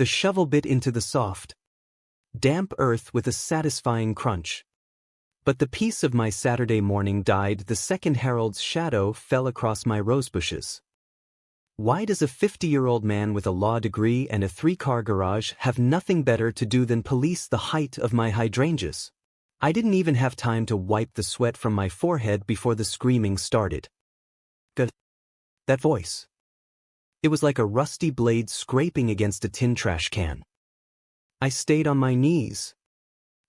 The shovel bit into the soft, damp earth with a satisfying crunch. But the peace of my Saturday morning died the second Harold's shadow fell across my rosebushes. Why does a 50-year-old man with a law degree and a 3-car garage have nothing better to do than police the height of my hydrangeas? I didn't even have time to wipe the sweat from my forehead before the screaming started. That voice. It was like a rusty blade scraping against a tin trash can. I stayed on my knees,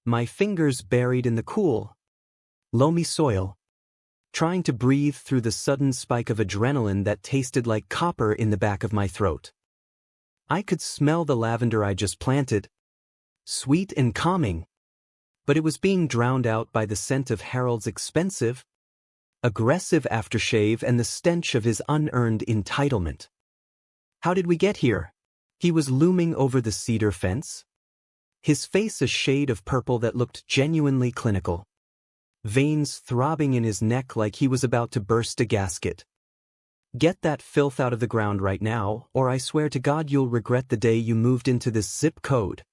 my fingers buried in the cool, loamy soil, trying to breathe through the sudden spike of adrenaline that tasted like copper in the back of my throat. I could smell the lavender I just planted, sweet and calming, but it was being drowned out by the scent of Harold's expensive, aggressive aftershave and the stench of his unearned entitlement. How did we get here? He was looming over the cedar fence, his face a shade of purple that looked genuinely clinical, veins throbbing in his neck like he was about to burst a gasket. Get that filth out of the ground right now, or I swear to God you'll regret the day you moved into this zip code.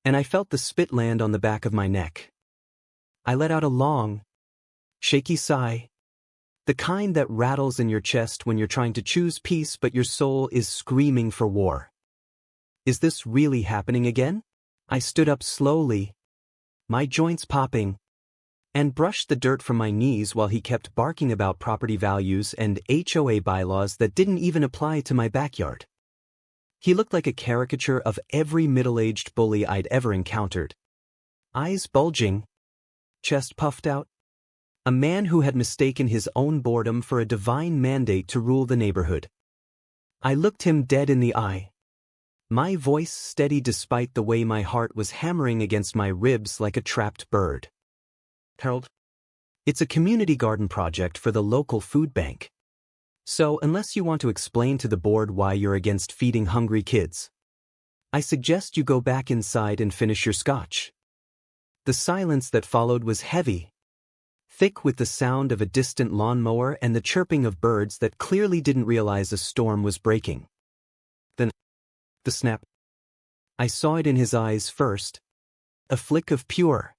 And I felt the spit land on the back of my neck. I let out a long, shaky sigh, the kind that rattles in your chest when you're trying to choose peace but your soul is screaming for war. Is this really happening again? I stood up slowly, my joints popping, and brushed the dirt from my knees while he kept barking about property values and HOA bylaws that didn't even apply to my backyard. He looked like a caricature of every middle-aged bully I'd ever encountered. Eyes bulging, chest puffed out. A man who had mistaken his own boredom for a divine mandate to rule the neighborhood. I looked him dead in the eye, my voice steady despite the way my heart was hammering against my ribs like a trapped bird. Harold, it's a community garden project for the local food bank. So, unless you want to explain to the board why you're against feeding hungry kids, I suggest you go back inside and finish your scotch. The silence that followed was heavy, thick with the sound of a distant lawnmower and the chirping of birds that clearly didn't realize a storm was breaking. Then, the snap. I saw it in his eyes first, a flick of pure,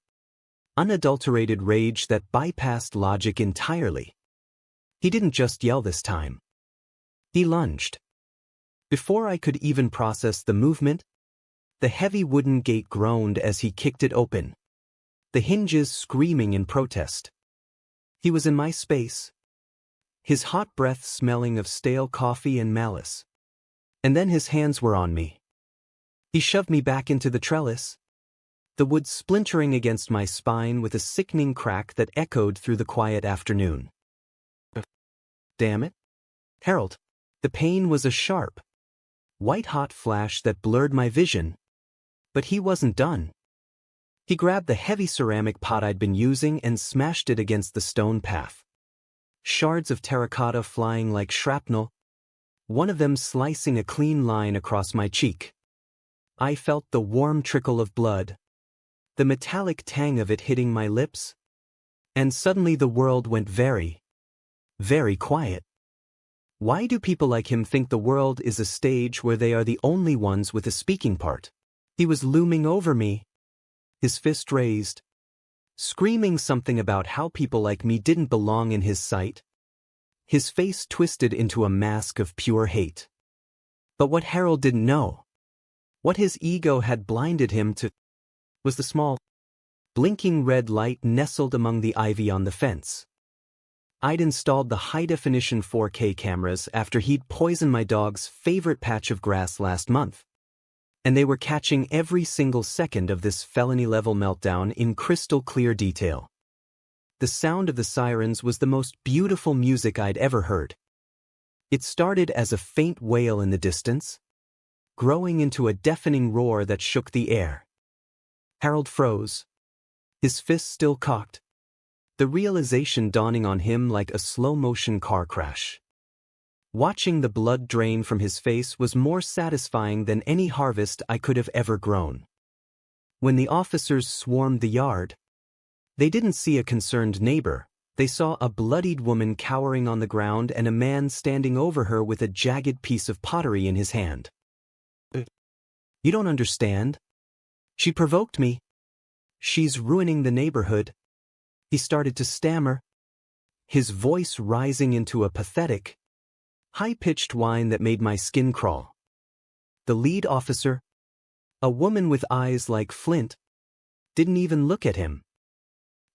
unadulterated rage that bypassed logic entirely. He didn't just yell this time. He lunged. Before I could even process the movement, the heavy wooden gate groaned as he kicked it open, the hinges screaming in protest. He was in my space, his hot breath smelling of stale coffee and malice. And then his hands were on me. He shoved me back into the trellis, the wood splintering against my spine with a sickening crack that echoed through the quiet afternoon. Damn it. Harold. The pain was a sharp, white-hot flash that blurred my vision. But he wasn't done. He grabbed the heavy ceramic pot I'd been using and smashed it against the stone path. Shards of terracotta flying like shrapnel, one of them slicing a clean line across my cheek. I felt the warm trickle of blood, the metallic tang of it hitting my lips, and suddenly the world went very, very quiet. Why do people like him think the world is a stage where they are the only ones with a speaking part? He was looming over me, his fist raised, screaming something about how people like me didn't belong in his sight. His face twisted into a mask of pure hate. But what Harold didn't know, what his ego had blinded him to, was the small, blinking red light nestled among the ivy on the fence. I'd installed the high-definition 4K cameras after he'd poisoned my dog's favorite patch of grass last month, and they were catching every single second of this felony-level meltdown in crystal-clear detail. The sound of the sirens was the most beautiful music I'd ever heard. It started as a faint wail in the distance, growing into a deafening roar that shook the air. Harold froze, his fist still cocked, the realization dawning on him like a slow-motion car crash. Watching the blood drain from his face was more satisfying than any harvest I could have ever grown. When the officers swarmed the yard, they didn't see a concerned neighbor. They saw a bloodied woman cowering on the ground and a man standing over her with a jagged piece of pottery in his hand. You don't understand. She provoked me. She's ruining the neighborhood. He started to stammer, his voice rising into a pathetic, high-pitched whine that made my skin crawl. The lead officer, a woman with eyes like flint, didn't even look at him.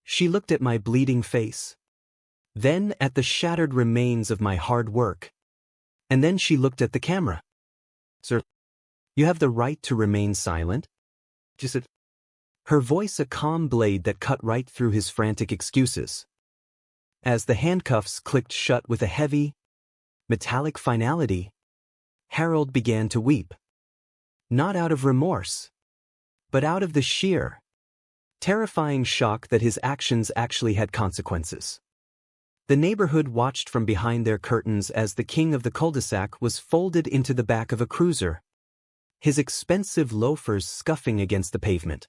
She looked at my bleeding face, then at the shattered remains of my hard work, and then she looked at the camera. "Sir, you have the right to remain silent," she said, her voice a calm blade that cut right through his frantic excuses. As the handcuffs clicked shut with a heavy, metallic finality, Harold began to weep. Not out of remorse, but out of the sheer, terrifying shock that his actions actually had consequences. The neighborhood watched from behind their curtains as the king of the cul-de-sac was folded into the back of a cruiser, his expensive loafers scuffing against the pavement.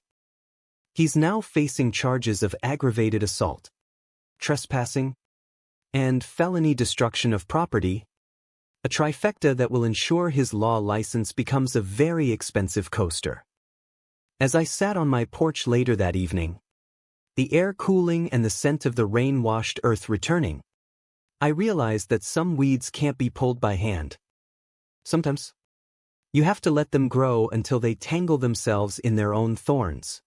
He's now facing charges of aggravated assault, trespassing, and felony destruction of property, a trifecta that will ensure his law license becomes a very expensive coaster. As I sat on my porch later that evening, the air cooling and the scent of the rain-washed earth returning, I realized that some weeds can't be pulled by hand. Sometimes, you have to let them grow until they tangle themselves in their own thorns.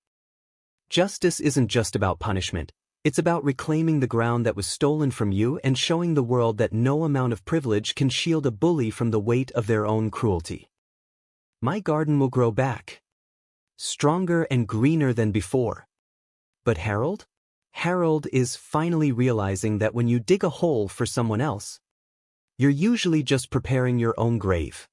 Justice isn't just about punishment, it's about reclaiming the ground that was stolen from you and showing the world that no amount of privilege can shield a bully from the weight of their own cruelty. My garden will grow back, stronger and greener than before. But Harold? Harold is finally realizing that when you dig a hole for someone else, you're usually just preparing your own grave.